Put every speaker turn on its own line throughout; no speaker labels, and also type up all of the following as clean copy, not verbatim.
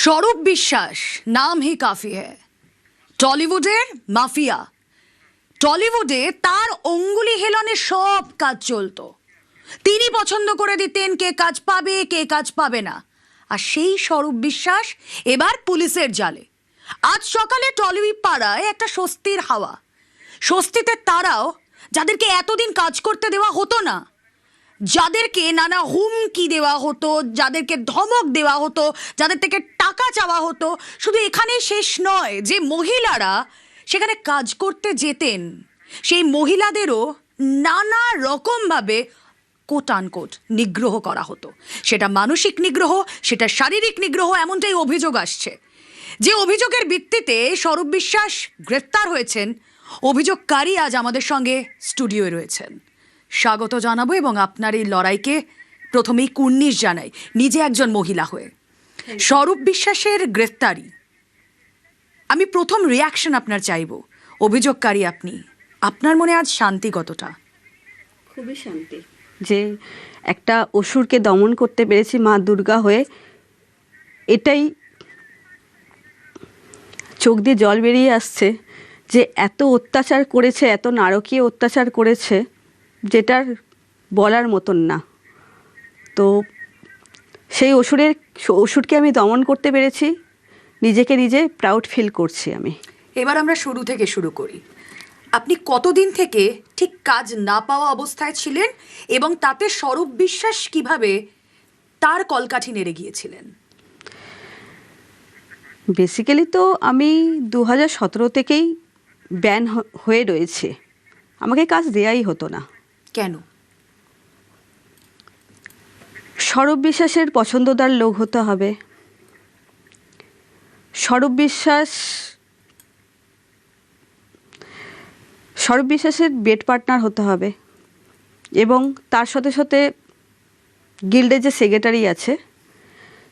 স্বরূপ বিশ্বাস নাম হি কাফি হ্যায়। টলিউডের মাফিয়া। টলিউডে তার অঙ্গুলি হেলনে সব কাজ চলতো। তিনি পছন্দ করে দিতেন কে কাজ পাবে কে কাজ পাবে না। আর সেই স্বরূপ বিশ্বাস এবার পুলিশের জালে। আজ সকালে টলিউড পাড়ায় একটা স্বস্তির হাওয়া। স্বস্তিতে তারাও যাদেরকে এতদিন কাজ করতে দেওয়া হতো না, যাদেরকে নানা হুমকি দেওয়া হতো, যাদেরকে ধমক দেওয়া হতো, যাদের থেকে টাকা চাওয়া হতো, শুধু এখানেই শেষ নয়, যে মহিলারা সেখানে কাজ করতে যেতেন সেই মহিলাদেরও নানা রকমভাবে কোট আনকোট নিগ্রহ করা হতো। সেটা মানসিক নিগ্রহ, সেটা শারীরিক নিগ্রহ, এমনটাই অভিযোগ আসছে। যে অভিযোগের ভিত্তিতে স্বরূপ বিশ্বাস গ্রেফতার হয়েছেন, অভিযোগকারী আজ আমাদের সঙ্গে স্টুডিওয়ে রয়েছেন। স্বাগত জানাবো এবং আপনার এই লড়াইকে প্রথমেই কুর্নিশ জানাই, নিজে একজন মহিলা হয়ে। স্বরূপ বিশ্বাসের গ্রেফতারি, আমি প্রথম রিয়াকশন আপনার চাইব। অভিযোগকারী আপনি, আপনার মনে আজ শান্তি কতটা?
খুবই শান্তি যে একটা অসুরকে দমন করতে পেরেছি মা দুর্গা হয়ে, এটাই চোখ দিয়ে জল বেরিয়ে আসছে। যে এত অত্যাচার করেছে, এত নারকীয় অত্যাচার করেছে, যেটার বলার মতন না। তো সেই অসুরকে আমি দমন করতে পেরেছি, নিজেকে নিজে প্রাউড ফিল করছি আমি।
এবার আমরা শুরু থেকে শুরু করি। আপনি কতদিন থেকে ঠিক কাজ না পাওয়া অবস্থায় ছিলেন এবং তাতে স্বরূপ বিশ্বাস কিভাবে তার কলকাঠি নেড়ে গিয়েছিলেন?
বেসিক্যালি তো আমি 2017 থেকেই ব্যান হয়ে রয়েছে, আমাকে কাজ দেয়াই হতো না।
কেন?
স্বরূপ বিশ্বাসের পছন্দদার লোক হতে হবে, স্বরূপ বিশ্বাসের বেড পার্টনার হতে হবে, এবং তার সাথে সাথে গিল্ডের যে সেক্রেটারি আছে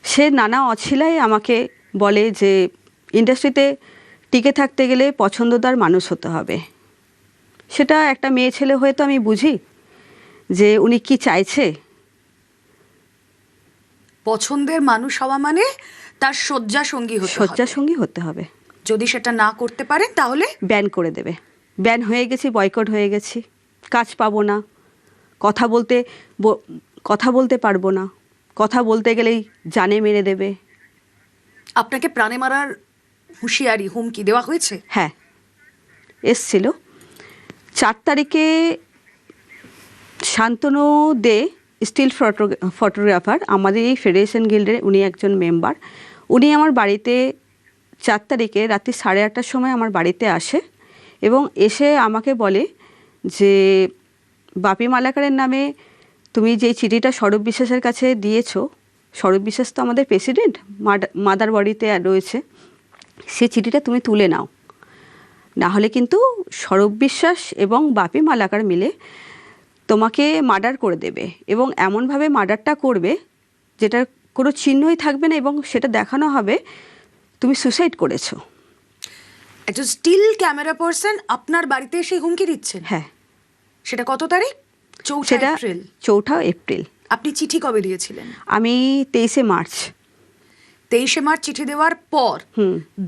সে নানা অছিলায় আমাকে বলে যে ইন্ডাস্ট্রিতে টিকে থাকতে গেলে পছন্দদার মানুষ হতে হবে। সেটা একটা মেয়ে ছেলে হয়ে তো আমি বুঝি যে উনি কি চাইছে।
পছন্দের মানুষ হওয়া মানে তার শয্যাসঙ্গী
হতে হবে।
যদি সেটা না করতে পারেন তাহলে
ব্যান করে দেবে। ব্যান হয়ে গেছি, বয়কট হয়ে গেছি, কাজ পাবো না, কথা বলতে পারবো না, কথা বলতে গেলেই জানে মেরে দেবে।
আপনাকে প্রাণে মারার হুঁশিয়ারি, হুমকি দেওয়া হয়েছে?
হ্যাঁ, এসছিল। 4 তারিখে শান্তনু দে, স্টিল ফটোগ্রাফার, আমাদের এই ফেডারেশন গিল্ডের উনি একজন মেম্বার। উনি আমার বাড়িতে 4 তারিখে রাত্রি 8:30টার সময় আমার বাড়িতে আসে এবং এসে আমাকে বলে যে বাপি মালাকারের নামে তুমি যে চিঠিটা স্বরূপ বিশ্বাসের কাছে দিয়েছো, স্বরূপ বিশ্বাস তো আমাদের প্রেসিডেন্ট, মাদার বাড়িতে রয়েছে, সেই চিঠিটা তুমি তুলে নাও, না হলে কিন্তু স্বরূপ বিশ্বাস এবং বাপি মালাকার মিলে তোমাকে মার্ডার করে দেবে, এবং এমনভাবে মার্ডারটা করবে যেটার কোনো চিহ্নই থাকবে না, এবং সেটা দেখানো হবে তুমি সুসাইড করেছো।
একজন স্টিল ক্যামেরা পার্সন আপনার বাড়িতে এসে হুমকি দিচ্ছেন?
হ্যাঁ।
সেটা কত তারিখ? 4 এপ্রিল।
4 এপ্রিল।
আপনি চিঠি কবে দিয়েছিলেন?
আমি 23 মার্চ।
23 মার্চ চিঠি দেওয়ার পর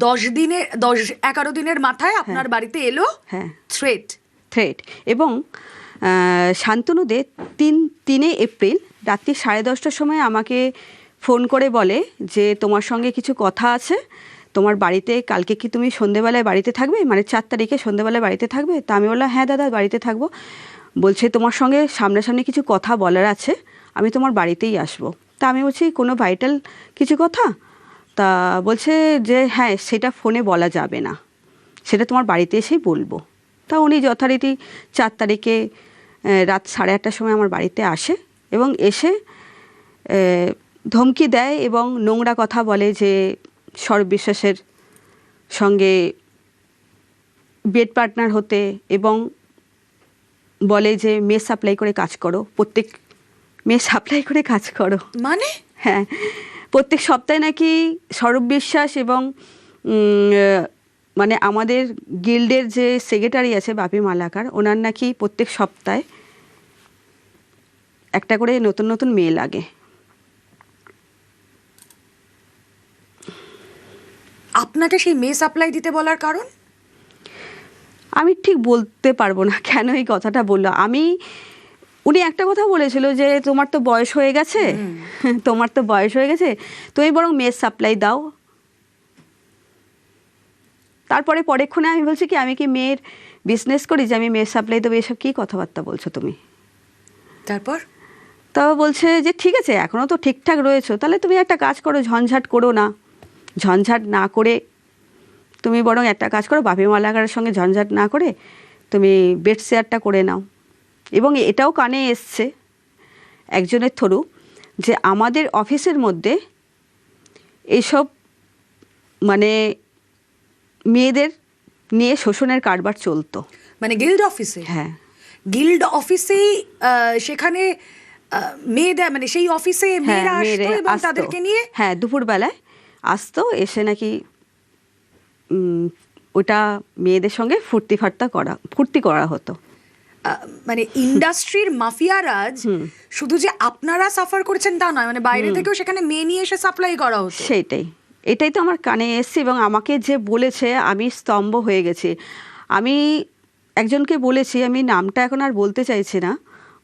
10-11 দিনের মাথায় আপনার বাড়িতে এলো থ্রেট।
এবং শান্তনু দে 3 এপ্রিল রাত্রি 10:30টার সময় আমাকে ফোন করে বলে যে তোমার সঙ্গে কিছু কথা আছে, তোমার বাড়িতে কালকে কি তুমি সন্ধেবেলায় বাড়িতে থাকবে, মানে 4 তারিখে সন্ধেবেলায় বাড়িতে থাকবে? তা আমি বললাম হ্যাঁ দাদা, বাড়িতে থাকবো। বলছে তোমার সঙ্গে সামনাসামনি কিছু কথা বলার আছে, আমি তোমার বাড়িতেই আসবো। তা আমি বলছি কোনো ভাইটাল কিছু কথা? তা বলছে যে হ্যাঁ, সেটা ফোনে বলা যাবে না, সেটা তোমার বাড়িতে এসেই বলবো। তা উনি যথারীতি 4 তারিখে রাত 8:30টার সময় আমার বাড়িতে আসে এবং এসে ধমকি দেয় এবং নোংরা কথা বলে যে স্বরূপ বিশ্বাসের সঙ্গে বেড পার্টনার হতে, এবং বলে যে মেয়ে সাপ্লাই করে কাজ করো, প্রত্যেক মেয়ে সাপ্লাই করে কাজ করো।
মানে?
হ্যাঁ, প্রত্যেক সপ্তাহে নাকি স্বরূপ বিশ্বাস এবং মানে আমাদের গিল্ডের যে সেক্রেটারি আছে বাপি মালাকার, ওনার নাকি প্রত্যেক সপ্তাহে একটা করে নতুন নতুন মেয়ে লাগে।
আপনাকে সেই মেয়ে সাপ্লাই দিতে বলার কারণ?
আমি ঠিক বলতে পারবো না কেন এই কথাটা বললো। উনি একটা কথা বলেছিল যে তোমার তো বয়স হয়ে গেছে, তোমার তো বয়স হয়ে গেছে, তুমি বরং মেয়ের সাপ্লাই দাও। তারপরে পরেক্ষণে আমি বলছি কি আমি কি মেয়ের বিজনেস করি যে আমি মেয়ের সাপ্লাই দেবো? এসব কী কথাবার্তা বলছো তুমি?
তারপর
তো বলছে যে ঠিক আছে এখনও তো ঠিকঠাক রয়েছো, তাহলে তুমি একটা কাজ করো, ঝঞ্ঝাট করো না, ঝঞ্ঝাট না করে তুমি বরং একটা কাজ করো, বাপি মালাকারের সঙ্গে ঝঞ্ঝাট না করে তুমি বেড শেয়ারটা করে নাও। এবং এটাও কানে এসছে একজনের থ্রু যে আমাদের অফিসের মধ্যে এইসব মানে মেয়েদের নিয়ে শোষণের কারবার চলতো।
মানে গিল্ড অফিসে?
হ্যাঁ,
গিল্ড অফিসেই সেখানে মেয়েদের মানে সেই অফিসে মেয়েরা আসতো এবং তাদেরকে নিয়ে
হ্যাঁ দুপুরবেলায় আসতো, এসে নাকি ওটা মেয়েদের সঙ্গে ফুর্তি করা হতো।
মানে ইন্ডাস্ট্রির মাফিয়ারাজ শুধু যে আপনারা সাফার করেছেন তা নয়, মানে বাইরে থেকেও সেখানে মেয়ে নিয়ে এসে সাপ্লাই করা হতো।
এটাই তো আমার কানে এসছে এবং আমাকে যে বলেছে আমি স্তম্ভ হয়ে গেছি। আমি একজনকে বলেছি, আমি নামটা এখন আর বলতে চাইছি না,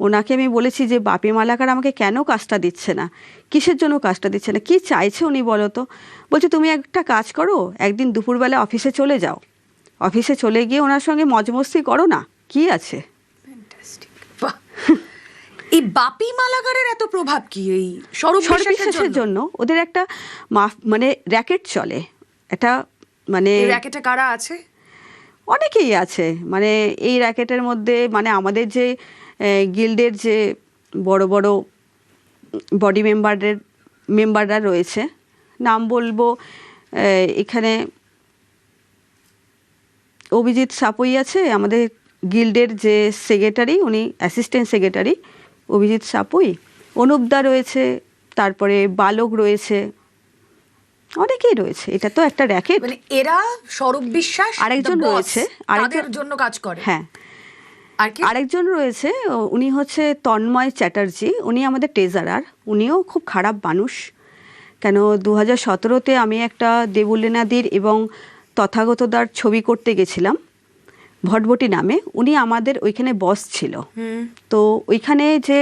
ওনাকে আমি বলেছি যে বাপি মালাকার আমাকে কেন কাজটা দিচ্ছে না, কিসের জন্য কাজটা দিচ্ছে না, কি চাইছে উনি বলো তো? বলছে তুমি একটা কাজ করো, একদিন দুপুরবেলা অফিসে চলে যাও, অফিসে চলে গিয়ে ওনার সঙ্গে মজমস্তি করো না, কি আছে।
এই বাপি মালাকারের এত প্রভাব কি এই স্বরূপ বিশ্বাসের
জন্য? ওদের একটা মানে র্যাকেট চলে, এটা মানে
র্যাকেটে কারা আছে?
অনেকেই আছে। মানে এই র্যাকেটের মধ্যে মানে আমাদের যে গিল্ডের যে বড় বড় বডি মেম্বাররা রয়েছে, নাম বলবো এখানে অভিজিৎ সাপুই আছে, আমাদের গিল্ডের যে সেক্রেটারি, উনি অ্যাসিস্ট্যান্ট সেক্রেটারি অভিজিৎ সাপুই, অনুপদা রয়েছে, তারপরে বালক রয়েছে, অনেকেই রয়েছে। এটা তো একটা র্যাকেট।
মানে এরা স্বরূপ বিশ্বাস
আরেকজন রয়েছে,
আরেকজন জন্য কাজ করে।
হ্যাঁ, আরেকজন রয়েছে, উনি হচ্ছে তন্ময় চ্যাটার্জি, উনি আমাদের ট্রেজারার। উনিও খুব খারাপ মানুষ। কেন 2017-তে আমি একটা দেবুলেনাদির এবং তথাগতদার ছবি করতে গেছিলাম ভটভটি নামে, উনি আমাদের ওইখানে বস ছিল। তো ওইখানে যে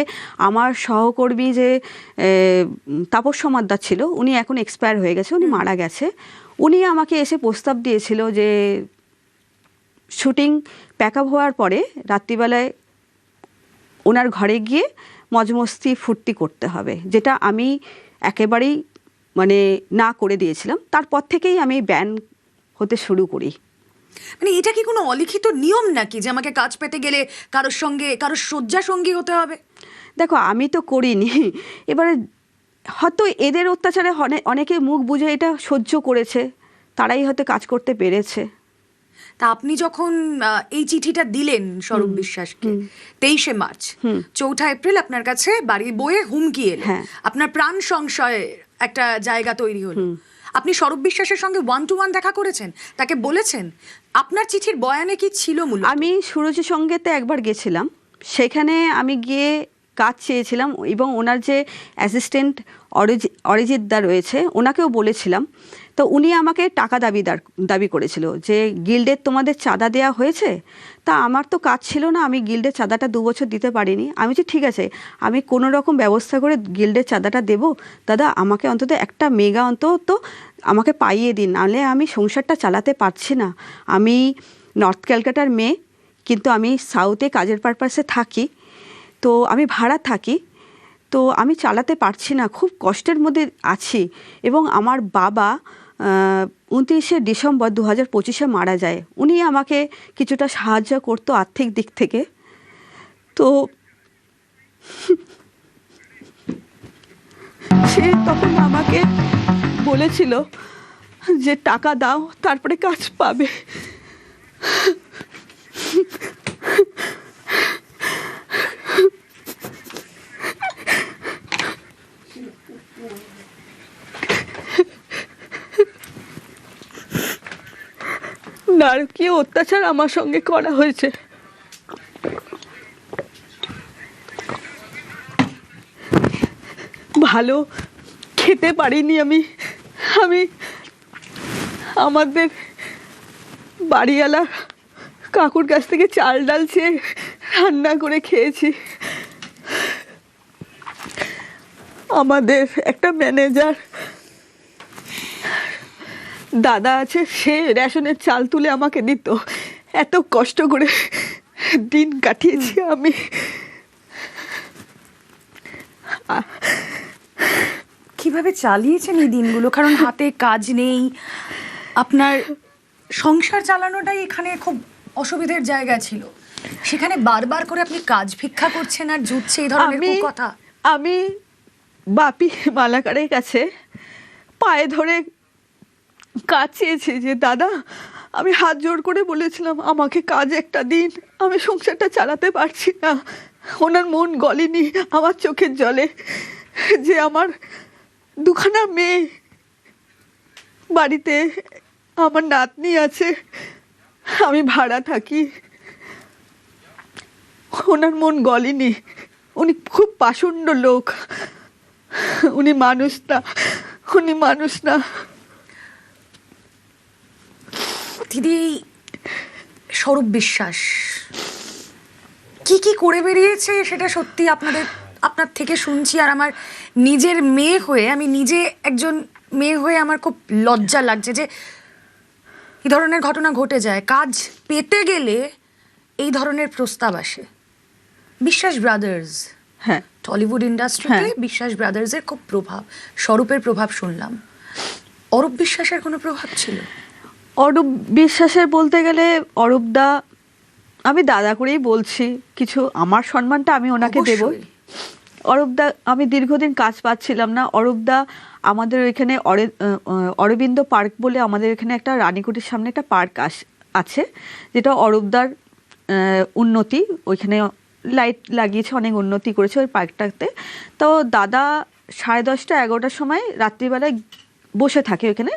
আমার সহকর্মী যে তাপস সমাদ্দার ছিল, উনি এখন এক্সপায়ার হয়ে গেছে, উনি মারা গেছে। উনি আমাকে এসে প্রস্তাব দিয়েছিল যে শুটিং প্যাক আপ হওয়ার পরে রাত্রিবেলায় ওনার ঘরে গিয়ে মজমস্তি ফুর্তি করতে হবে, যেটা আমি একেবারেই মানে না করে দিয়েছিলাম। তারপর থেকেই আমি ব্যান হতে শুরু করি।
মানে এটা কি কোনো অলিখিত নিয়ম নাকি যে আমাকে কাজ পেতে গেলে কারোর শয্যা সঙ্গী হতে হবে?
দেখো আমি তো করিনি, এবারে হয়তো এদের অত্যাচারে অনেকে মুখ বুঝে এটা সহ্য করেছে, তারাই হয়তো কাজ করতে পেরেছে।
তা আপনি যখন এই চিঠিটা দিলেন স্বরূপ বিশ্বাসকে 23শে মার্চ, 4 এপ্রিল আপনার কাছে বাড়ির বইয়ে হুমকি এলো, আপনার প্রাণ সংশয়ের একটা জায়গা তৈরি হলো। আপনি স্বরূপ বিশ্বাসের সঙ্গে 1-to-1 দেখা করেছেন, তাকে বলেছেন আপনার চিঠির বয়ানে কি ছিল? মূলত
আমি সুরজি সঙ্গেতে একবার গেছিলাম, সেখানে আমি গিয়ে কাজ চেয়েছিলাম এবং ওনার যে অ্যাসিস্ট্যান্ট অরিজিৎদা রয়েছে ওনাকেও বলেছিলাম। তো উনি আমাকে টাকা দাবি করেছিল যে গিল্ডের তোমাদের চাঁদা দেওয়া হয়েছে। তা আমার তো কাজ ছিল না, আমি গিল্ডের চাঁদাটা 2 বছর দিতে পারিনি। আমি যে ঠিক আছে আমি কোনো রকম ব্যবস্থা করে গিল্ডের চাঁদাটা দেবো, দাদা আমাকে অন্তত একটা মেগা অন্তত আমাকে পাইয়ে দিন, নাহলে আমি সংসারটা চালাতে পারছি না। আমি নর্থ ক্যালকাটার মেয়ে, কিন্তু আমি সাউথে কাজের পারপাসে থাকি, তো আমি ভাড়া থাকি, তো আমি চালাতে পারছি না, খুব কষ্টের মধ্যে আছি। এবং আমার বাবা 29শে ডিসেম্বর 2025-এ মারা যায়। উনি আমাকে কিছুটা সাহায্য করতো আর্থিক দিক থেকে। তো সে তখন আমাকে বলেছিল যে টাকা দাও তারপরে কাজ পাবে। নারকীয় অত্যাচার আমার সঙ্গে করা হয়েছে। ভালো খেতে পারিনি আমি আমাদের বাড়িওয়ালা কাকুর কাছ থেকে চাল ডাল চেয়ে রান্না করে খেয়েছি। আমাদের একটা ম্যানেজার দাদা আছে, সে রেশনের চাল তুলে আমাকে দিত। এত কষ্ট করে দিন কাটিয়েছি আমি।
কিভাবে চালিয়েছেন এই দিনগুলো? কারণ হাতে কাজ নেই, আপনার সংসার চালানোটাই এখানে খুব অসুবিধার জায়গা ছিল। সেখানে বারবার করে আপনি কাজ ভিক্ষা করছেন আর জুটছে এই ধরনের কথা।
আমি বাপি মালাকারের কাছে পায়ে ধরে কাজ চেয়েছি যে দাদা, আমি হাত জোর করে বলেছিলাম আমাকে কাজ একটা দিন, আমি সংসারটা চালাতে পারছি না। ওনার মন গলেনি আমার চোখের জলে, যে আমার দুখানা মেয়ে বাড়িতে, আমার নাতনি আছে, আমি ভাড়া থাকি। ওনার মন গলেনি। উনি খুব পাষণ্ড লোক, উনি মানুষ না, উনি মানুষ না।
দিদি, স্বরূপ বিশ্বাস কি কি করে বেরিয়েছে সেটা সত্যি আপনার থেকে শুনছি। আর আমার নিজের মেয়ে হয়ে, আমি নিজে একজন মেয়ে হয়ে আমার খুব লজ্জা লাগছে যে এই ধরনের ঘটনা ঘটে যায়। কাজ পেতে গেলে এই ধরনের প্রস্তাব আসে। বিশ্বাস ব্রাদার্স,
হ্যাঁ,
টলিউড ইন্ডাস্ট্রিতে বিশ্বাস ব্রাদার্সের খুব প্রভাব, স্বরূপের প্রভাব শুনলাম। অরূপ বিশ্বাসের কোনো প্রভাব ছিল?
অরূপ বিশ্বাসের বলতে গেলে অরূপদা, আমি দাদা করেই বলছি, কিছু আমার সম্মানটা আমি ওনাকে দেব।
অবশ্যই।
অরূপদা, আমি দীর্ঘদিন কাজ পাচ্ছিলাম না। অরূপদা আমাদের ওইখানে অরবিন্দ পার্ক বলে আমাদের এখানে একটা রানীকুটির সামনে একটা পার্ক আছে, যেটা অরূপদার উন্নতি, ওইখানে লাইট লাগিয়েছে, অনেক উন্নতি করেছে ওই পার্কটাতে। তো দাদা 10:30 11টার সময় রাত্রিবেলায় বসে থাকে ওইখানে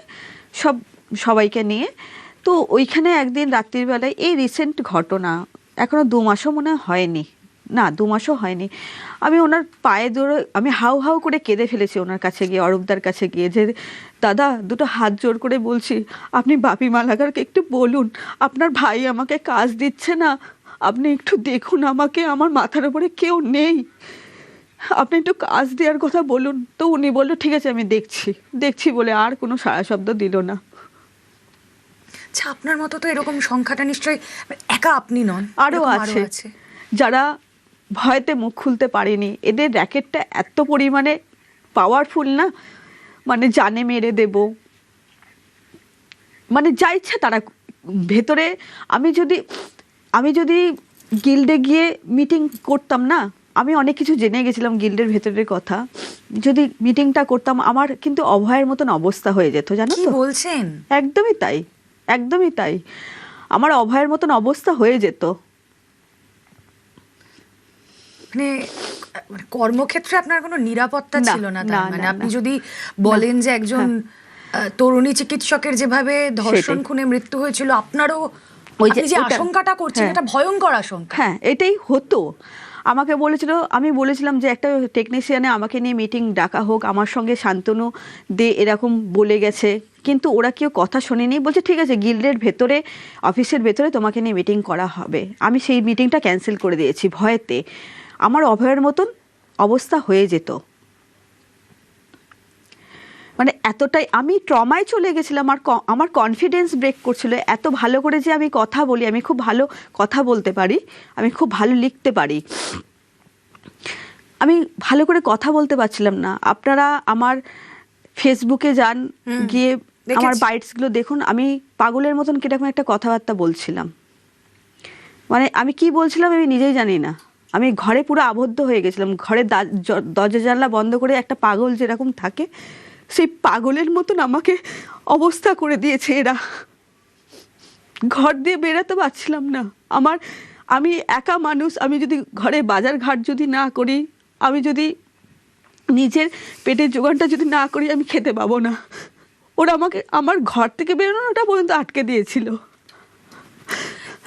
সবাইকে নিয়ে। তো ওইখানে একদিন রাত্রিবেলায়, এই রিসেন্ট ঘটনা, এখনও 2 মাসও মনে হয়নি, না 2 মাসও হয়নি, আমি ওনার পায়ে ধরে আমি হাউ হাউ করে কেঁদে ফেলেছি ওনার কাছে গিয়ে, অরূপদার কাছে গিয়ে, যে দাদা, দুটো হাত জোর করে বলছি, আপনি বাপি মালাকারকে একটু বলুন, আপনার ভাই আমাকে কাজ দিচ্ছে না, আপনি একটু দেখুন আমাকে, আমার মাথার উপরে কেউ নেই, আপনি একটু কাজ দেওয়ার কথা বলুন। তো উনি বললো ঠিক আছে, আমি দেখছি বলে আর কোনো সাড়া শব্দ দিল না।
আচ্ছা, আপনার মতো তো এরকম সংখ্যাটা নিশ্চয়ই একা আপনি নন,
আরও আছে যারা ভয়তে মুখ খুলতে পারেনি। এদের র্যাকেটটা এত পরিমাণে পাওয়ারফুল না, মানে জানে মেরে দেব, মানে যা ইচ্ছা তারা ভেতরে। আমি যদি গিল্ডে গিয়ে মিটিং করতাম না, আমি অনেক কিছু জেনে গেছিলাম গিল্ডের ভেতরের কথা, যদি মিটিংটা করতাম আমার কিন্তু অভয়ের মতন অবস্থা হয়ে যেত, জানো তো?
বলছেন?
একদমই তাই, একদমই তাই, আমার অভয়ের মতন অবস্থা হয়ে যেত।
মানে কর্মক্ষেত্রে আপনার কোনো নিরাপত্তা
না,
ছিল না,
না,
তার মানে
না,
আপনি
না।
যদি বলেন যে একজন তরুণী চিকিৎসকের যেভাবে ধর্ষণ
সেটাই।
খুনে মৃত্যু হয়েছিল, আপনারও
ওই যে
আপনি যে
ওটা-
আশঙ্কাটা করছেন,
হ্যাঁ।
এটা ভয়ঙ্কর আশঙ্কা।
হ্যাঁ, এটাই হতো। আমাকে বলেছিল, আমি বলেছিলাম যে একটা টেকনিশিয়ানে আমাকে নিয়ে মিটিং ডাকা হোক, আমার সঙ্গে শান্তনু দে এরকম বলে গেছে, কিন্তু ওরা কেউ কথা শোনেনি। বলছে ঠিক আছে, গিল্ডের ভেতরে, অফিসের ভেতরে তোমাকে নিয়ে মিটিং করা হবে। আমি সেই মিটিংটা ক্যান্সেল করে দিয়েছি ভয়েতে। আমার অভয়ের মতন অবস্থা হয়ে যেত, মানে এতটাই আমি ট্রমায় চলে গেছিলাম। আমার কনফিডেন্স ব্রেক করছিল। এত ভালো করে যে আমি কথা বলি, আমি খুব ভালো কথা বলতে পারি, আমি খুব ভালো লিখতে পারি, আমি ভালো করে কথা বলতে পারছিলাম না। আপনারা আমার ফেসবুকে যান, গিয়ে আমার বাইটসগুলো দেখুন, আমি পাগলের মতন কিরকম একটা কথাবার্তা বলছিলাম, মানে আমি কি বলছিলাম আমি নিজেই জানি না। আমি ঘরে পুরো আবদ্ধ হয়ে গেছিলাম, ঘরে দরজা জানলা বন্ধ করে একটা পাগল যেরকম থাকে, সেই পাগলের মতন আমাকে অবস্থা করে দিয়েছে এরা। ঘর দিয়ে বেরোতে পারছিলাম না। আমি একা মানুষ, আমি যদি ঘরে বাজার ঘাট যদি না করি, আমি যদি নিজের পেটের জোগানটা যদি না করি, আমি খেতে পাবো না। ওরা আমাকে আমার ঘর থেকে বেরোনোটা পর্যন্ত আটকে দিয়েছিল।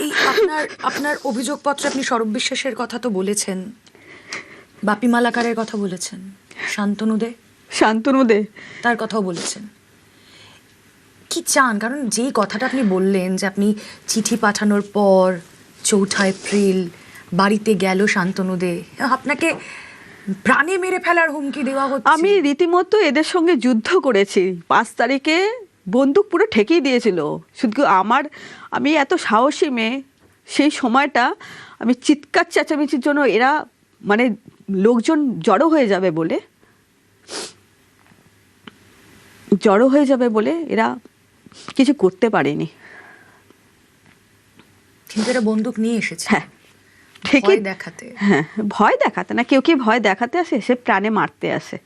এই আপনার অভিযোগপত্রে আপনি স্বরূপ বিশ্বাসের কথা তো বলেছেন, বাপি মালাকারের কথা বলেছেন, শান্তনু দে
শান্তনু দে
তার কথাও বলেছেন। কি চান? কারণ যেই কথাটা আপনি বললেন যে আপনি চিঠি পাঠানোর পর 4 এপ্রিল বাড়িতে গেল শান্তনু দে, আপনাকে প্রাণে মেরে ফেলার হুমকি দেওয়া হচ্ছে।
আমি রীতিমতো এদের সঙ্গে যুদ্ধ করেছি। 5 তারিখে বন্দুক পুরো ঠেকিয়ে দিয়েছিল। শুধু আমি এত সাহসী মেয়ে, সেই সময়টা আমি চিৎকার চেঁচামেচির জন্য এরা মানে লোকজন জড়ো হয়ে যাবে বলে এরা কিছু করতে পারেনি।
কিন্তু এরা বন্দুক নিয়ে এসেছে।
হ্যাঁ, ঠিকই
ভয় দেখাতে।
হ্যাঁ, ভয় দেখাতে না, কেউ কি ভয় দেখাতে আসে, সে প্রাণে মারতে আসে।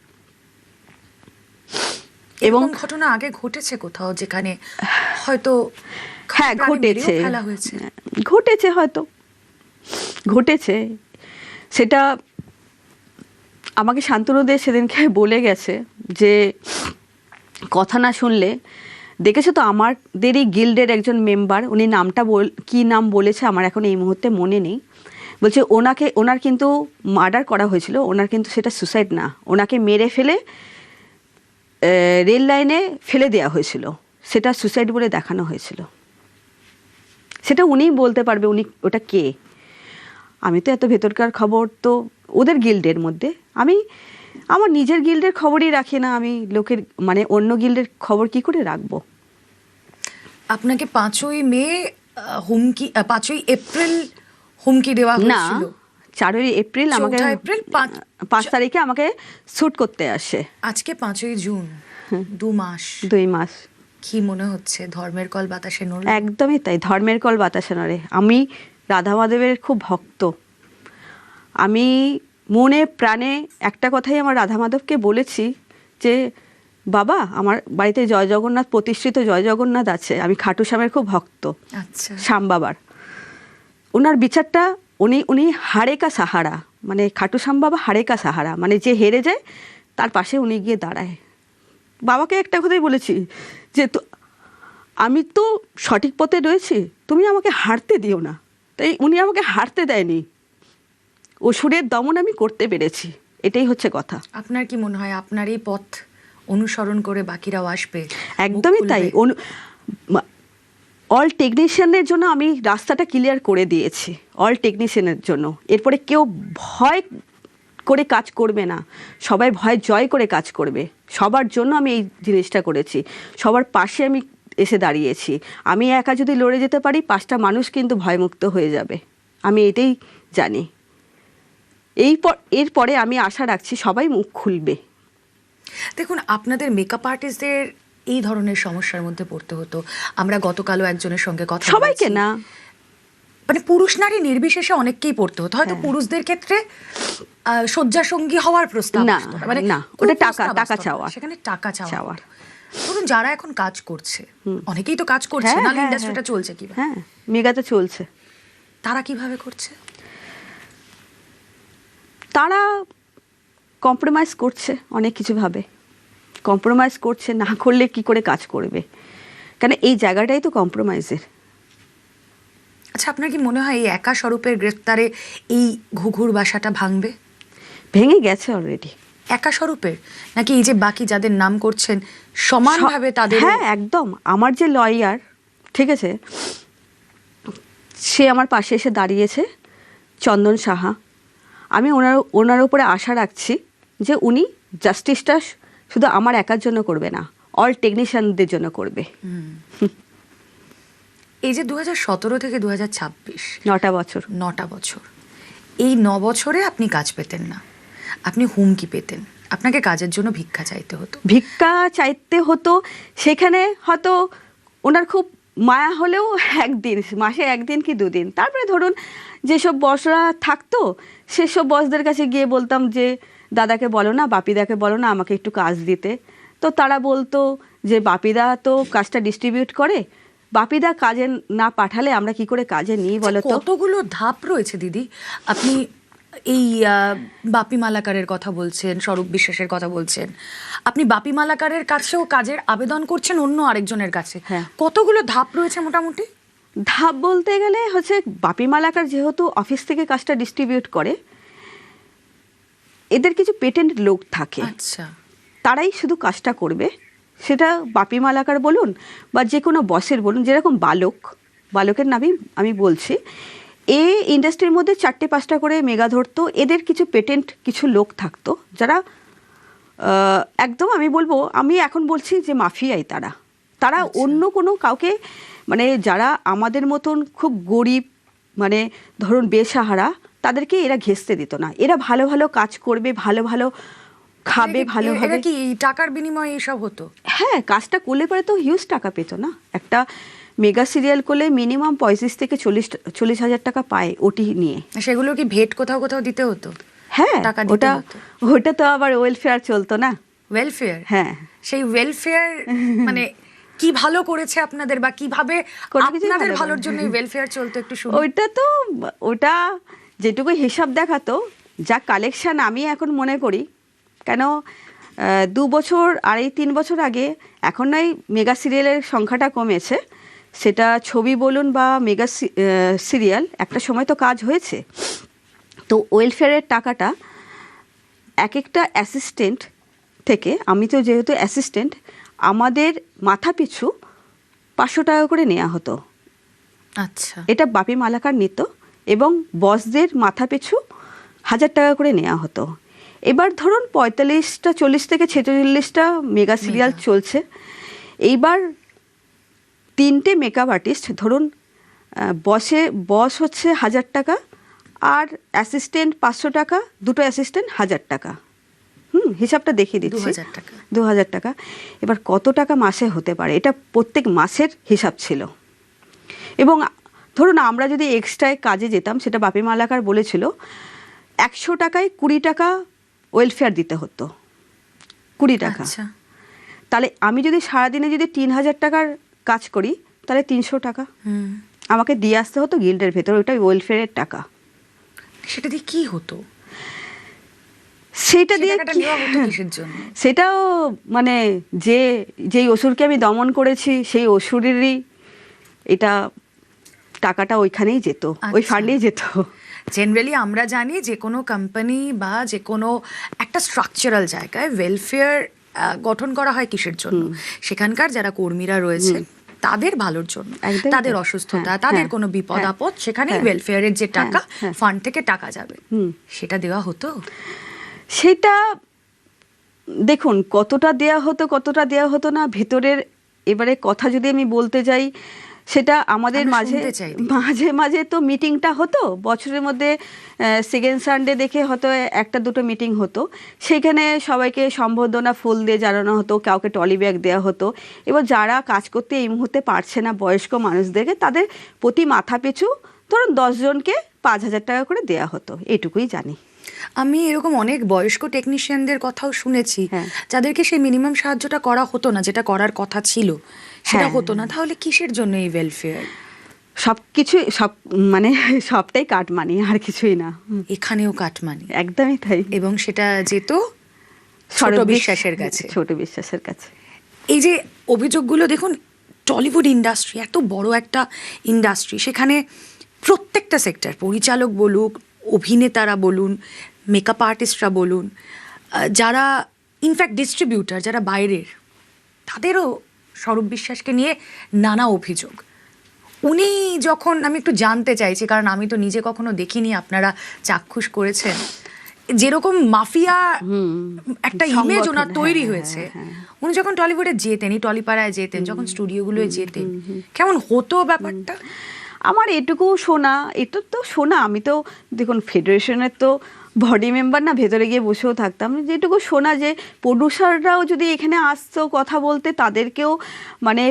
এবং ঘটনা আগে ঘটেছে কোথাও যেখানে হয়তো
হ্যাঁ ঘটেছে সেটা আমাকে শান্তনু দে সেদিনকে বলে গেছে যে কথা না শুনলে, দেখেছো তো আমাদেরই গিল্ডের একজন মেম্বার, উনি নামটা কি নাম বলেছে আমার এখন এই মুহূর্তে মনে নেই, বলছে ওনার কিন্তু মার্ডার করা হয়েছিল, ওনার কিন্তু সেটা সুসাইড না, ওনাকে মেরে ফেলে রেল লাইনে ফেলে দেওয়া হয়েছিল, সেটা সুসাইড বলে দেখানো হয়েছিল। সেটা উনিই বলতে পারবে উনি ওটা কে। আমি তো এত ভেতরকার খবর তো ওদের গিল্ডের মধ্যে, আমি আমার নিজের গিল্ডের খবরই রাখি না, আমি লোকের মানে অন্য গিল্ডের খবর কি করে রাখবো।
আপনাকে 5ই মে হুমকি, 5ই এপ্রিল হুমকি দেওয়া হয়েছিল?
4ই এপ্রিল আমাকে 5 তারিখে আমাকে শ্যুট করতে আসে।
আজকে 5ই জুন, 2 মাস। কি মনে হচ্ছে ধর্মের কল বাতাসে নড়ে?
একদমই তাই, ধর্মের কল বাতাসে নড়ে। আমি রাধা মাধবের খুব ভক্ত, আমি মনে প্রাণে একটা কথাই আমার রাধা মাধবকে বলেছি যে বাবা আমার বাড়িতে জয় জগন্নাথ প্রতিষ্ঠিত জয় জগন্নাথ আছে, আমি খাটু শ্যামের খুব ভক্ত।
আচ্ছা,
শ্যাম বাবার ওনার বিচারটা উনি হারে কা সাহারা, মানে খাটু শ্যাম বাবা হারে কা সাহারা, মানে যে হেরে যায় তার পাশে উনি গিয়ে দাঁড়ায়। বাবাকে একটা কথাই বলেছি যে আমি তো সঠিক পথে রয়েছি, তুমি আমাকে হারতে দিও না। তাই উনি আমাকে হারতে দেয়নি, অসুরের দমন আমি করতে পেরেছি, এটাই হচ্ছে কথা।
আপনার কি মনে হয় আপনার এই পথ অনুসরণ করে বাকিরাও আসবে?
একদমই তাই। অল টেকনিশিয়ানের জন্য আমি রাস্তাটা ক্লিয়ার করে দিয়েছি, অল টেকনিশিয়ানের জন্য। এরপরে কেউ ভয় করে কাজ করবে না, সবাই ভয় জয় করে কাজ করবে। সবার জন্য আমি এই জিনিসটা করেছি, সবার পাশে আমি এসে দাঁড়িয়েছি। আমি একা যদি লড়ে যেতে পারি 5টা মানুষ কিন্তু ভয়মুক্ত হয়ে যাবে, আমি এটাই জানি। এরপরে আমি আশা রাখছি সবাই মুখ খুলবে।
দেখুন, আপনাদের মেকআপ আর্টিস্টদের এই ধরনের সমস্যার মধ্যে পড়তে হতো। আমরা গতকালও একজনের সঙ্গে কথা বলেছি,
সবাইকে না,
মানে পুরুষ নারী নির্বিশেষে অনেককেই পড়তে হতো। হয়তো পুরুষদের ক্ষেত্রে শয্যা সঙ্গী হওয়ার প্রস্তাব
না,
আসতো না, মানে
না, ওটা টাকা চাওয়া,
সেখানে টাকা চাওয়া। ধরুন যারা এখন কাজ করছে, অনেকেই তো কাজ করছে,
হ্যাঁ,
না
হ্যাঁ,
ইন্ডাস্ট্রিটা চলছে কিভাবে?
হ্যাঁ, মেগাতে চলছে।
তারা কিভাবে করছে?
তারা কম্প্রোমাইজ করছে, অনেক কিছু ভাবে কম্প্রোমাইজ করছে, না করলে কি করে কাজ করবে, কেন এই জায়গাটাই তো কম্প্রোমাইজের।
আচ্ছা, আপনার কি মনে হয় এই একা স্বরূপের গ্রেফতারে এই ঘুঘুর বাসাটা ভাঙবে?
ভেঙে গেছে অলরেডি।
একা স্বরূপের, নাকি এই যে বাকি যাদের নাম করছেন সমানভাবে তাদের?
হ্যাঁ, একদম। আমার যে লয়ার, ঠিক আছে, সে আমার পাশে এসে দাঁড়িয়েছে, চন্দন সাহা। আমি ওনার উপরে আশা রাখছি যে উনি জাস্টিসটা শুধু আমার একার জন্য করবে না, অল টেকনিশিয়ানদের জন্য করবে।
এই যে 2017 থেকে 2026,
9টা
বছর, এই 9 বছরে আপনি কাজ পেতেন না, আপনি হুমকি পেতেন, আপনাকে কাজের জন্য ভিক্ষা চাইতে হতো। সেখানে হয়তো ওনার খুব মায়া হলেও একদিন, মাসে 1 দিন কি 2 দিন, তারপরে ধরুন যেসব বসরা থাকতো সেসব বসদের কাছে গিয়ে বলতাম যে দাদাকে বলো না, বাপিদাকে বলো না আমাকে একটু কাজ দিতে। তো তারা বলতো যে বাপিদা তো কাজটা ডিস্ট্রিবিউট করে, বাপিদা কাজে না পাঠালে আমরা কি করে কাজে নিই বলো তো। কতগুলো ধাপ রয়েছে দিদি। আপনি এই বাপি মালাকারের কথা বলছেন, স্বরূপ বিশ্বাসের কথা বলছেন, আপনি বাপি মালাকারের কাছেও কাজের আবেদন করছেন অন্য আরেকজনের কাছে।
হ্যাঁ,
কতগুলো ধাপ রয়েছে মোটামুটি?
ধাপ বলতে গেলে হচ্ছে বাপি মালাকার যেহেতু অফিস থেকে কাজটা ডিস্ট্রিবিউট করে, এদের কিছু পেটেন্ট লোক থাকে,
আচ্ছা,
তারাই শুধু কাজটা করবে, সেটা বাপি মালাকার বলুন বা যে কোনো বসের বলুন, যেরকম বালকের নামই আমি বলছি, এই ইন্ডাস্ট্রির মধ্যে 4-5টা করে মেগা ধরতো। এদের কিছু পেটেন্ট কিছু লোক থাকতো যারা একদম আমি বলবো, আমি এখন বলছি যে মাফিয়াই তারা অন্য কোনো কাউকে, মানে যারা আমাদের মতন খুব গরিব, মানে ধরুন বেসাহারা, তাদেরকে এরা ঘেঁষতে দিত না। এরা ভালো ভালো কাজ করবে, ভালো ভালো খাবে, ভালোভাবে।
কি টাকার বিনিময়ে এসব হতো?
হ্যাঁ, কাজটা করলে পরে তো হিউজ টাকা পেতো না। একটা মেগা সিরিয়াল করলে মিনিমাম 35 থেকে 40 হাজার টাকা পায় ওটি নিয়ে।
সেগুলো কি ভেট কোথাও কোথাও দিতে হতো?
হ্যাঁ,
টাকা দিতে হতো।
ওটা তো আবার ওয়েলফেয়ার চলতো না।
ওয়েলফেয়ার?
হ্যাঁ।
সেই ওয়েলফেয়ার মানে কি ভালো করেছে আপনাদের, বা কিভাবে আপনাদের ভালোর জন্য ওয়েলফেয়ার চলতো, একটু শুনুন।
ওটা যেটুকু হিসাব দেখাতো, যা কালেকশন আমি এখন মনে করি, কেন 2 বছর 2.5-3 বছর আগে, এখন নয় মেগা সিরিয়ালের সংখ্যাটা কমেছে, সেটা ছবি বলুন বা মেগা সিরিয়াল, একটা সময় তো কাজ হয়েছে। তো ওয়েলফেয়ারের টাকাটা এক একটা অ্যাসিস্ট্যান্ট থেকে, আমি তো যেহেতু অ্যাসিস্ট্যান্ট, আমাদের মাথা পিছু 500 টাকা করে নেওয়া হতো।
আচ্ছা।
এটা বাপি মালাকার নিত, এবং বসদের মাথা পিছু 1000 টাকা করে নেওয়া হতো। এবার ধরুন 45টা 40 থেকে 46টা মেগা সিরিয়াল চলছে। এইবার 3টে মেকআপ আর্টিস্ট ধরুন, বস হচ্ছে 1000 টাকা, আর অ্যাসিস্ট্যান্ট 500 টাকা, 2টো অ্যাসিস্ট্যান্ট 1000 টাকা। হিসাবটা দেখিয়ে দিচ্ছি। 2000 টাকা। এবার কত টাকা মাসে হতে পারে, এটা প্রত্যেক মাসের হিসাব ছিল। এবং ধরুন আমরা যদি এক্সট্রায় কাজে যেতাম, সেটা বাপি মালাকার বলেছিল, 100 টাকায় 20 টাকা ওয়েলফেয়ার দিতে হতো, 20 টাকা। তাহলে আমি যদি সারাদিনে যদি 3000 টাকার কাজ করি, তাহলে 300 টাকা আমাকে দিয়ে আসতে হতো গিল্ডের ভেতর, ওইটাই ওয়েলফেয়ারের টাকা।
সেটা দিয়ে কি হতো?
সেটা দিয়ে সেটাও মানে যেই অসুরকে আমি দমন করেছি, সেই অসুরেরই এটা টাকাটা ওইখানেই যেত, ওই ফান্ডেই যেত।
জেনারেলি আমরা জানি যে কোনো কোম্পানি বা যে কোনো একটা স্ট্রাকচারাল জায়গায় ওয়েলফেয়ার গঠন করা হয় কিসের জন্য? সেখানকার যারা কর্মীরা রয়েছে তাদের ভালোর জন্য, তাদের অসুস্থতা, তাদের কোনো বিপদ আপদ, সেখানেই ওয়েলফেয়ারের যে টাকা, ফান্ড থেকে টাকা যাবে, সেটা দেওয়া হতো।
সেটা দেখুন কতটা দেয়া হতো কতটা দেয়া হতো না, ভেতরের এবারে কথা যদি আমি বলতে যাই, সেটা আমাদের মাঝে মাঝে তো মিটিংটা হতো বছরের মধ্যে, সেকেন্ড সানডে দেখে হয়তো 1-2টো মিটিং হতো। সেখানে সবাইকে সম্বর্ধনা ফুল দিয়ে জানানো হতো, কাউকে ট্রলি ব্যাগ দেওয়া হতো। এবার যারা কাজ করতে এই মুহূর্তে পারছে না, বয়স্ক মানুষদেরকে, তাদের প্রতি মাথা পিছু ধরুন 10 জনকে 5000 টাকা করে দেওয়া হতো, এটুকুই জানি।
আমি এরকম অনেক বয়স্ক টেকনিশিয়ানদের কথাও শুনেছি যাদেরকে সেই মিনিমাম সাহায্যটা করা হতো না, যেটা করার কথা ছিল সেটা হতো না। তাহলে কিসের জন্য এই ওয়েলফেয়ার?
সব মানে সবটাই কাটমানি, আর কিছুই না।
এখানেও কাটমানি,
একদমই তাই।
এবং সেটা যেত ছোট বিশ্বাসের কাছে। এই যে অভিযোগগুলো দেখুন, টলিউড ইন্ডাস্ট্রি এত বড় একটা ইন্ডাস্ট্রি, সেখানে প্রত্যেকটা সেক্টর, পরিচালক বলুক, অভিনেতারা বলুন, মেকআপ আর্টিস্টরা বলুন, যারা ইনফ্যাক্ট ডিস্ট্রিবিউটার যারা বাইরের, তাদেরও স্বরূপ বিশ্বাসকে নিয়ে নানা অভিযোগ। উনি যখন, আমি একটু জানতে চাইছি, কারণ আমি তো নিজে কখনো দেখিনি, আপনারা চাক্ষুষ করেছেন, যেরকম মাফিয়া একটা ইমেজ ওনার তৈরি হয়েছে, উনি যখন টলিউডে যেতেন, টলিপাড়ায় যেতেন, যখন স্টুডিওগুলোয় যেতেন, কেমন হতো ব্যাপারটা?
আমার এটুকু শোনা, এটা তো শোনা, আমি তো দেখুন ফেডারেশনের তো বডি মেম্বার না, ভেতরে গিয়ে বসেও থাকতাম। যেটুকু শোনা যে প্রডিউসাররাও যদি এখানে আসতো কথা বলতে, তাদেরকেও মানে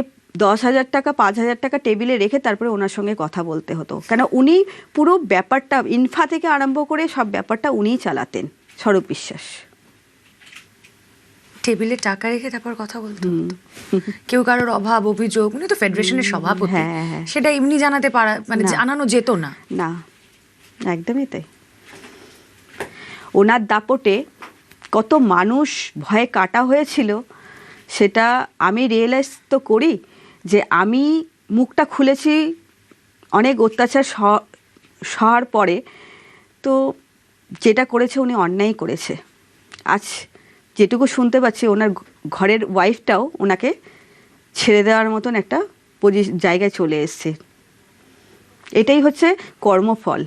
10,000 টাকা 5,000 টাকা টেবিলে রেখে তারপরে ওনার সঙ্গে কথা বলতে হতো, কেন উনি পুরো ব্যাপারটা ইনফা থেকে আরম্ভ করে সব ব্যাপারটা উনিই চালাতেন, স্বরূপ বিশ্বাস।
টেবিলে টাকা রেখে তারপর কথা বলতো, কেউ কারোর অভাব অভিযোগ, উনি তো ফেডারেশনের সভাপতি, সেটা এমনি জানাতে পারা, মানে জানানো যেত না।
না, একদমই তাই। ওনার দাপটে কত মানুষ ভয়ে কাটা হয়েছিল, সেটা আমি রিয়েলাইজ তো করি যে আমি মুখটা খুলেছি অনেক অত্যাচার সহার পরে, তো যেটা করেছে উনি অন্যায় করেছে। আজ যেটুকু শুনতে পাচ্ছি ওনার ঘরের ওয়াইফটাও ওনাকে ছেড়ে দেওয়ার মতন একটা জায়গায় চলে এসছে। এটাই হচ্ছে কর্মফল।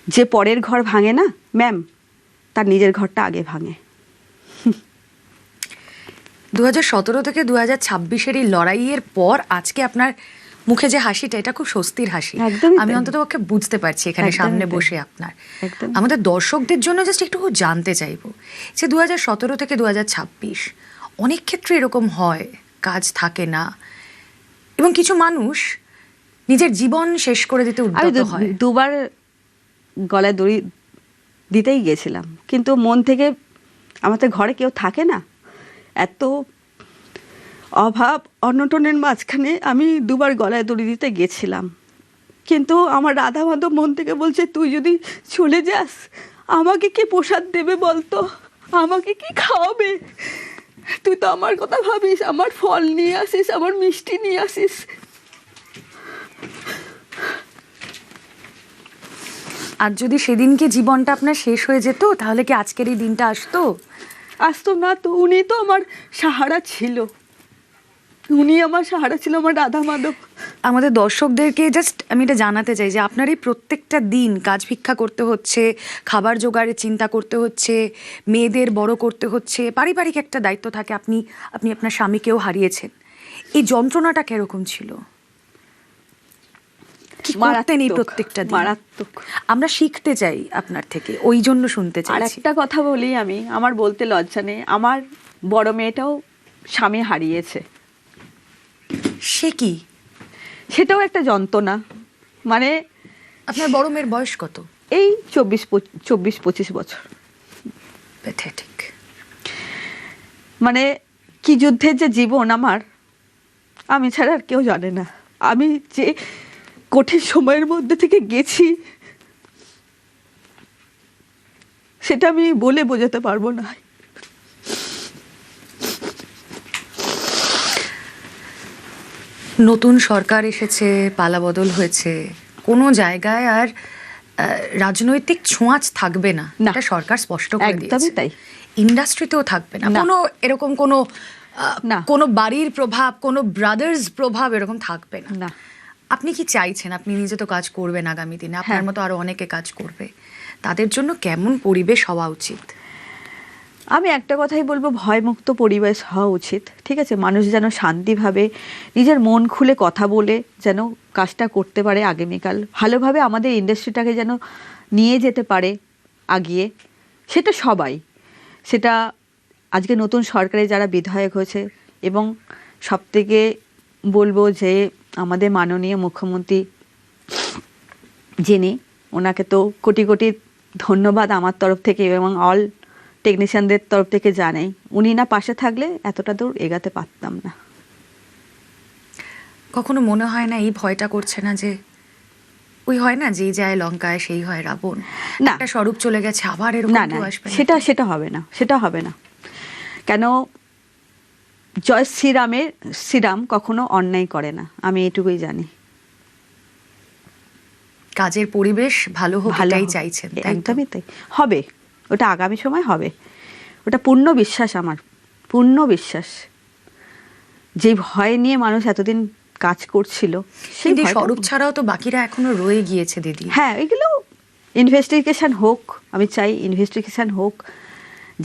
যে পরের ঘর ভাঙে না ম্যাম, তার নিজের ঘরটা আগে ভাঙে।
2017 থেকে 2026-এর এই লড়াইয়ের পর আজকে আপনার মুখে যে হাসিটা, এটা খুব স্বস্তির হাসি।
একদমই
আমি
তাই।
অন্তত ওকে বুঝতে পারছি এখানে
একদমই
সামনে
তাই।
বসে আপনার।
একদম।
আমাদের দর্শকদের জন্য জাস্ট একটু জানতে চাইবো যে 2017 থেকে 2026 অনেক ক্ষেত্রে এরকম হয়, কাজ থাকে না এবং কিছু মানুষ নিজের জীবন শেষ করে দিতে
আমি
উদ্যত হয়।
দুবার গলায় দড়ি দিতেই গেছিলাম, কিন্তু মন থেকে, আমাদের ঘরে কেউ থাকে না, এত অভাব অনটনের মাঝখানে আমি দুবার গলায় দড়ি দিতে গেছিলাম। কিন্তু আমার রাধা মাধব মন থেকে বলছে, তুই যদি চলে যাস আমাকে কে প্রসাদ দেবে বলতো, আমাকে কি খাওয়াবে? তুই তো আমার কথা ভাবিস, আমার ফল নিয়ে আসিস, আমার মিষ্টি নিয়ে আসিস।
আর যদি সেদিনকে জীবনটা আপনার শেষ হয়ে যেত তাহলে কি আজকের এই দিনটা আসতো?
আসতো না তো। উনি তো আমার সাহারা ছিল, উনি আমার সাহারা ছিল, আমার রাধা মাধব।
আমাদের দর্শকদেরকে জাস্ট আমি এটা জানাতে চাই যে আপনার এই প্রত্যেকটা দিন কাজ ভিক্ষা করতে হচ্ছে, খাবার জোগাড়ের চিন্তা করতে হচ্ছে, মেয়েদের বড় করতে হচ্ছে, পারিবারিক একটা দায়িত্ব থাকে, আপনি আপনার স্বামীকেও হারিয়েছেন। এই যন্ত্রণাটা কিরকম ছিল? কি করতেন এই প্রত্যেকটা দিন?
মারাত্মক।
আমরা শিখতে চাই আপনার থেকে, ওই জন্য শুনতে
আর
চাইছি।
একটা কথা বলি, আমি, আমার বলতে লজ্জা নেই, আমার বড় মেয়েটাও স্বামী হারিয়েছে।
সে কি?
সেটাও একটা যন্ত্রণা। মানে
আপনার বড় মেয়ের বয়স কত?
এই 24-25 বছর।
প্যাথেটিক।
মানে কি যুদ্ধের যে জীবন আমার, আমি ছাড়া আর কেউ জানে না। আমি যে কঠিন সময়ের মধ্যে থেকে গেছি সেটা আমি বলে বোঝাতে পারবো না।
নতুন সরকার এসেছে, পালাবদল হয়েছে, কোনো জায়গায় আর রাজনৈতিক ছোঁয়াচ থাকবে না,
না।
এটা সরকার স্পষ্ট করে
একদমই
দিয়েছে।
তাই।
ইন্ডাস্ট্রিতেও থাকবে না,
না।
কোনো এরকম কোনো
না।
কোনো বাড়ির প্রভাব, কোনো ব্রাদার্স প্রভাব এরকম থাকবে না।
না।
আপনি কি চাইছেন? আপনি নিজে তো কাজ করবেন আগামী দিনে, আপনার
হ্যাঁ।
মতো আরো অনেকে কাজ করবে, তাদের জন্য কেমন পরিবেশ হওয়া উচিত?
আমি একটা কথাই বলবো, ভয়মুক্ত পরিবেশ হওয়া উচিত। ঠিক আছে, মানুষ যেন শান্তিভাবে নিজের মন খুলে কথা বলে যেন কাজটা করতে পারে আগামীকাল, ভালোভাবে আমাদের ইন্ডাস্ট্রিটাকে যেন নিয়ে যেতে পারে আগিয়ে। সেটা সবাই, সেটা আজকে নতুন সরকারে যারা বিধায়ক হয়েছে, এবং সবথেকে বলবো যে আমাদের মাননীয় মুখ্যমন্ত্রী যিনি, ওনাকে তো কোটি কোটি ধন্যবাদ আমার তরফ থেকে এবং অল টেকনিশিয়ানদের তরফ থেকে জানাই। উনি না পাশে থাকলে এতটা দূর এগাতে পারতাম না।
কখনো মনে হয় না, এই ভয়টা করছে না যে ওই হয় না, যে যায় লঙ্কায় সেই হয় রাবণ?
না।
একটা স্বরূপ চলে গেছে, আবার এরকম
না না,
কেউ আসবে না?
সেটা হবে না, সেটা হবে না। কেন, জয় শ্রীরাম কখনো অন্যায় করে না, আমি এটুকুই জানি।
কাজের পরিবেশ ভালো হোক,
ভালো
এটাই
হবে।
চাইছেন, তাই তো?
একদমই তাই। হবে, ওটা আগামী সময় হবে, ওটা পূর্ণ বিশ্বাস আমার, পূর্ণ বিশ্বাস। যে ভয় নিয়ে মানুষ এতদিন কাজ করছিল, সেই
কিন্তু এই
ভয়টা-
স্বরূপ ছাড়াও তো বাকিরা এখনো রয়ে গিয়েছে দিদি।
হ্যাঁ, এগুলো ইনভেস্টিগেশন হোক, আমি চাই ইনভেস্টিগেশন হোক।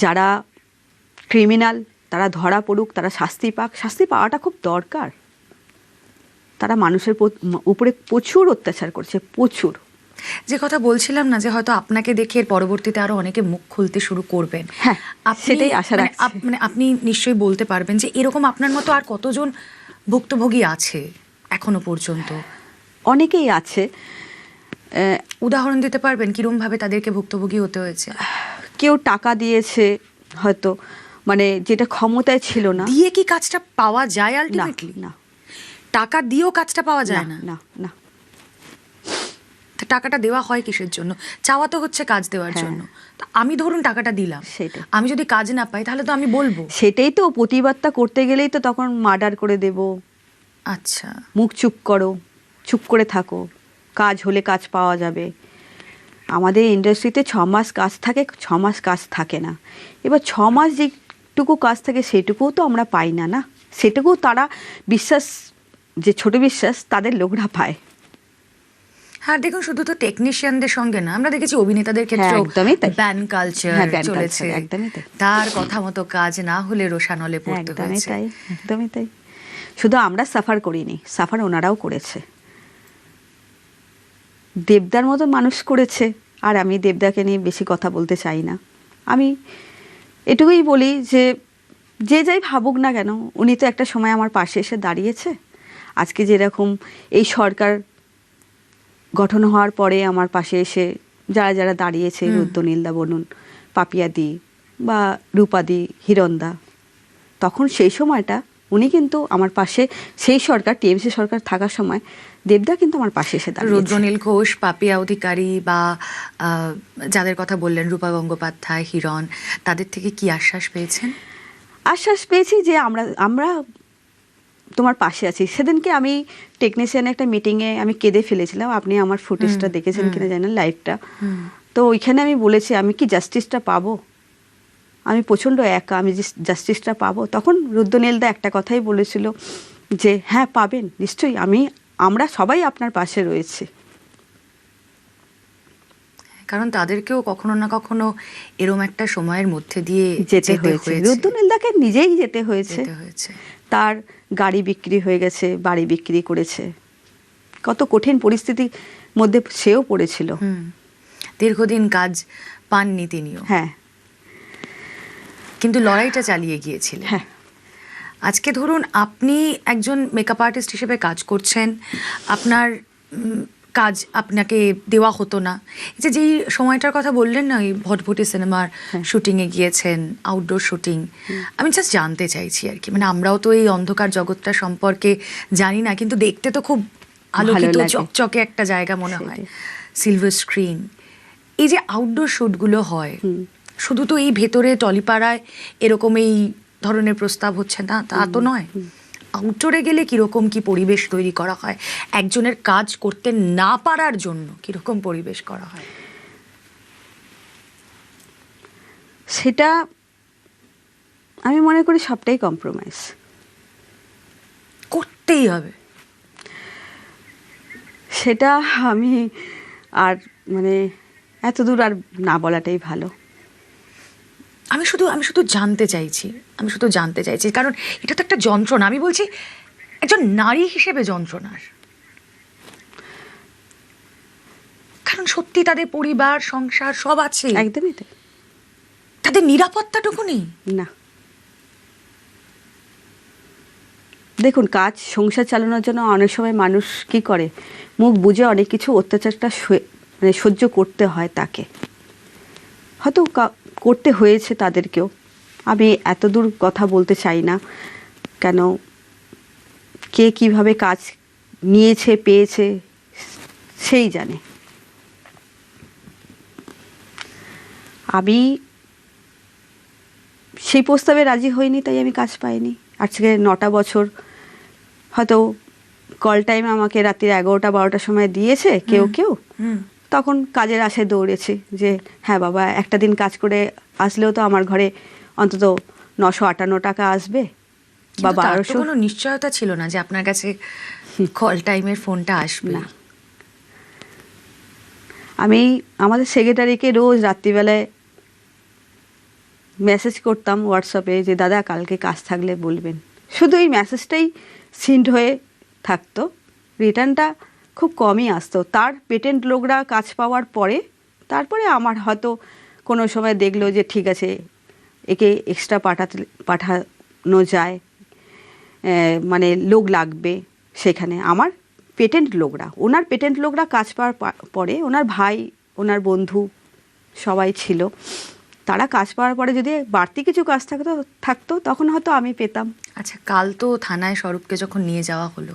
যারা ক্রিমিনাল তারা ধরা পড়ুক, তারা শাস্তি পাক, শাস্তি পাওয়াটা খুব দরকার। তারা মানুষের উপরে প্রচুর অত্যাচার করছে, প্রচুর।
যে কথা বলছিলাম না, যে হয়তো আপনাকে দেখে এর পরবর্তীতে আরো অনেকে মুখ খুলতে শুরু করবেন,
হ্যাঁ, সেটাই আশা রাখছি।
মানে আপনি নিশ্চয়ই বলতে পারবেন যে এরকম আপনার মতো আর কতজন ভুক্তভোগী আছে এখনো পর্যন্ত?
অনেকেই আছে।
উদাহরণ দিতে পারবেন কিরম ভাবে তাদেরকে ভুক্তভোগী হতে হয়েছে?
কেউ টাকা দিয়েছে হয়তো, মানে যেটা ক্ষমতায় ছিল না।
দিয়ে কি কাজটা পাওয়া যায়
না
আলটিমেটলি?
না
টাকা দিয়েও কাজটা পাওয়া যায় না?
না না।
তা টাকাটা দেওয়া হয় কিসের জন্য? চাওয়া তো হচ্ছে কাজ দেওয়ার
হ্যাঁ।
জন্য। তা আমি ধরুন টাকাটা দিলাম,
সেটাই।
আমি যদি কাজ না পাই তাহলে তো আমি বলবো।
সেটাই তো, প্রতিবাদটা করতে গেলেই তো তখন মার্ডার করে দেব,
আচ্ছা,
মুখ চুপ করো, চুপ করে থাকো, কাজ হলে কাজ পাওয়া যাবে। আমাদের ইন্ডাস্ট্রিতে 6 মাস কাজ থাকে, 6 মাস কাজ থাকে না। এবার 6 মাস যেটুকু কাজ থাকে সেটুকুও তো আমরা পাই না, না সেটুকু তারা বিশ্বাস, যে ছোট বিশ্বাস তাদের লোকরা পায়।
হ্যাঁ দেখুন, শুধু তো টেকনিশিয়ানদের সঙ্গে না, আমরা দেখেছি অভিনেতাদের ক্ষেত্রে
একদমই তাই।
ব্যান কালচার
হ্যাঁ, ban
চলেছে,
culture, একদমই তাই।
তার কথা মতো কাজ না হলে রোষানলে পড়তে
একদমই
হয়েছে।
তাই, একদমই তাই। শুধু আমরা সাফার করিনি, সাফার ওনারাও করেছে। দেবদার মতো মানুষ করেছে, আর আমি দেবদাকে নিয়ে বেশি কথা বলতে চাই না। আমি এটুকুই বলি যে যে যাই ভাবুক না কেন, উনি তো একটা সময় আমার পাশে এসে দাঁড়িয়েছে। আজকে যেরকম এই সরকার গঠন হওয়ার পরে আমার পাশে এসে যারা যারা দাঁড়িয়েছে, রুদ্রনীলদা বলুন, পাপিয়াদি বা রূপাদি, হিরণদা, তখন সেই সময়টা উনি কিন্তু আমার পাশে, সেই সরকার টিএমসি সরকার থাকার সময় দেবদা কিন্তু আমার পাশে এসে দাঁড়িয়েছে।
রুদ্রনীল ঘোষ, পাপিয়া অধিকারী বা যাদের কথা বললেন, রূপা গঙ্গোপাধ্যায়, হিরণ, তাদের থেকে কি আশ্বাস পেয়েছেন?
আশ্বাস পেয়েছি যে আমরা তোমার পাশে আছি। সেদিনকে আমি টেকনিশিয়ানের একটা মিটিংয়ে আমি কেঁদে ফেলেছিলাম, আপনি আমার ফুটেজটা দেখেছেন কিনা জানেন, লাইভটা। তো ওইখানে আমি বলেছি আমি কি জাস্টিসটা পাবো, আমি প্রচণ্ড একা, আমি জাস্টিসটা পাবো। তখন রুদ্রনীলদা একটা কথাই বলেছিল যে হ্যাঁ পাবেন নিশ্চয়ই, আমরা সবাই আপনার পাশে রয়েছে।
কারণ তাদেরকেও কখনো না কখনো এরম একটা সময়ের মধ্যে দিয়ে
যেতে হয়েছে, রুদ্রনীলদাকে নিজেই যেতে হয়েছে। তার গাড়ি বিক্রি হয়ে গেছে, বাড়ি বিক্রি করেছে, কত কঠিন পরিস্থিতির মধ্যে সেও পড়েছিল।
দীর্ঘদিন কাজ পাননি তিনিও।
হ্যাঁ,
কিন্তু লড়াইটা চালিয়ে গিয়েছিলেন।
হ্যাঁ।
আজকে ধরুন আপনি একজন মেকআপ আর্টিস্ট হিসেবে কাজ করছেন, আপনার কাজ আপনাকে দেওয়া হতো না। এই যে যেই সময়টার কথা বললেন না, ওই ভটভটি সিনেমার শুটিংয়ে গিয়েছেন, আউটডোর শুটিং, আমি জাস্ট জানতে চাইছি আর কি, মানে আমরাও তো এই অন্ধকার জগৎটা সম্পর্কে জানি না, কিন্তু দেখতে তো খুব আলোকিত চকচকে একটা জায়গা মনে হয়, সিলভার স্ক্রিন। এই যে আউটডোর শ্যুটগুলো হয়, শুধু তো এই ভেতরে টলিপাড়ায় এরকম এই ধরনের প্রস্তাব হচ্ছে না, তা তো নয়। আউটডোরে গেলে কিরকম কি পরিবেশ তৈরি করা হয়, একজনের কাজ করতে না পারার জন্য কিরকম পরিবেশ করা হয়?
সেটা আমি মনে করি সবটাই কম্প্রোমাইজ
করতেই হবে।
সেটা আমি আর মানে এত দূর আর না বলাটাই ভালো।
আমি শুধু জানতে চাইছি, কারণ এটা তো একটা যন্ত্রণা। আমি বলছি একজন নারী হিসেবে যন্ত্রণার, কারণ সত্যি তাদের পরিবার সংসার সব আছে,
একদমই তাই,
তাদের নিরাপত্তাটুকু নেই।
না, দেখুন কাজ সংসার চালানোর জন্য অনেক সময় মানুষ কি করে, মুখ বুঝে অনেক কিছু অত্যাচারটা মানে সহ্য করতে হয়, তাকে হয়তো করতে হয়েছে তাদেরকেও। আমি এত দূর কথা বলতে চাই না, কেন কে কিভাবে কাজ নিয়েছে পেয়েছে সেই জানে। আমি সেই প্রস্তাবে রাজি হইনি, তাই আমি কাজ পাইনি। আজকে 9টা বছর, হয়তো কল টাইম আমাকে রাত্রির 11টা-12টার সময় দিয়েছে কেউ কেউ, তখন কাজের আশায় দৌড়েছি যে হ্যাঁ বাবা একটা দিন কাজ করে আসলেও তো আমার ঘরে অন্তত 958 টাকা আসবে বা 1200।
কোনো নিশ্চয়তা ছিল না যে আপনার কাছে কল টাইমের ফোনটা আসবে না।
আমি আমাদের সেক্রেটারিকে রোজ রাত্রিবেলায় মেসেজ করতাম হোয়াটসঅ্যাপে যে দাদা কালকে কাজ থাকলে বলবেন। শুধু এই মেসেজটাই সিন্ড হয়ে থাকতো, রিটার্নটা খুব কমই আসতো। তার পেটেন্ট লোকরা কাজ পাওয়ার পরে তারপরে আমার হয়তো কোনো সময় দেখলো যে ঠিক আছে একে এক্সট্রা পাঠানো যায়, মানে লোক লাগবে, সেখানে আমার ওনার পেটেন্ট লোকরা কাজ পাওয়ার পরে ওনার ভাই, ওনার বন্ধু সবাই ছিল, তারা কাজ পাওয়ার পরে যদি বাড়তি কিছু কাজ থাকতো তখন হয়তো আমি পেতাম।
আচ্ছা, কাল তো থানায় স্বরূপকে যখন নিয়ে যাওয়া হলো,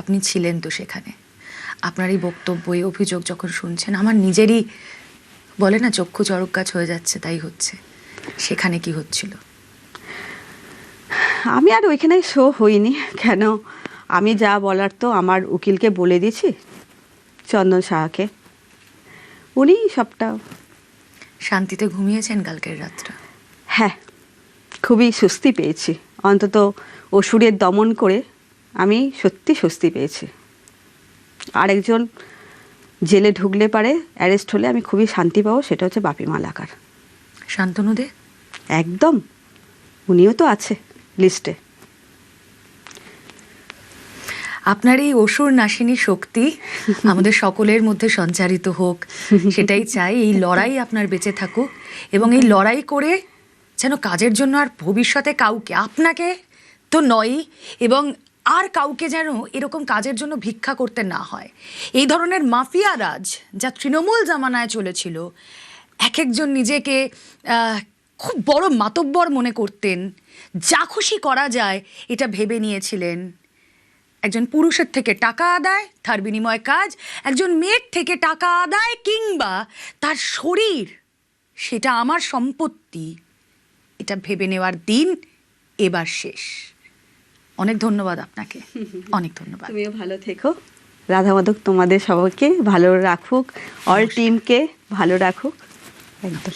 আপনি ছিলেন তো সেখানে, আপনার এই বক্তব্য, এই অভিযোগ যখন শুনছেন, আমার নিজেরই বলে না চক্ষু চড়ক গাছ হয়ে যাচ্ছে, তাই হচ্ছে। সেখানে কি হচ্ছিল?
আমি আর ওইখানে শো হইনি, কেন আমি যা বলার তো আমার উকিলকে বলে দিয়েছি, চন্দন সাহাকে। উনি সবটা।
শান্তিতে ঘুমিয়েছেন কালকের রাতটা?
হ্যাঁ, খুবই স্বস্তি পেয়েছি। অন্তত অসুরের দমন করে আমি সত্যি স্বস্তি পেয়েছি। আরেকজন জেলে ঢুকলে পারে, অ্যারেস্ট হলে আমি খুবই শান্তি পাবো, সেটা হচ্ছে বাপি মালাকার।
শান্তনু দে?
একদম, উনিও তো আছে লিস্টে।
আপনার এই অসুর নাশিনী শক্তি আমাদের সকলের মধ্যে সঞ্চারিত হোক, সেটাই চাই। এই লড়াই আপনার বেঁচে থাকুক এবং এই লড়াই করে যেন কাজের জন্য আর ভবিষ্যতে কাউকে, আপনাকে তো নয়ই, এবং আর কাউকে যেন এরকম কাজের জন্য ভিক্ষা করতে না হয়। এই ধরনের মাফিয়া রাজ যা তৃণমূল জামানায় চলেছিল, এক একজন নিজেকে খুব বড় মাতব্বর মনে করতেন, যা খুশি করা যায় এটা ভেবে নিয়েছিলেন। একজন পুরুষের থেকে টাকা আদায়, তার বিনিময়ে কাজ, একজন মেয়ের থেকে টাকা আদায় কিংবা তার শরীর সেটা আমার সম্পত্তি, এটা ভেবে নেওয়ার দিন এবার শেষ। অনেক ধন্যবাদ আপনাকে, অনেক ধন্যবাদ।
তুমিও ভালো থেকো। রাধা মাধব তোমাদের সবাইকে ভালো রাখুক, অল টিমকে ভালো রাখুক। একদম।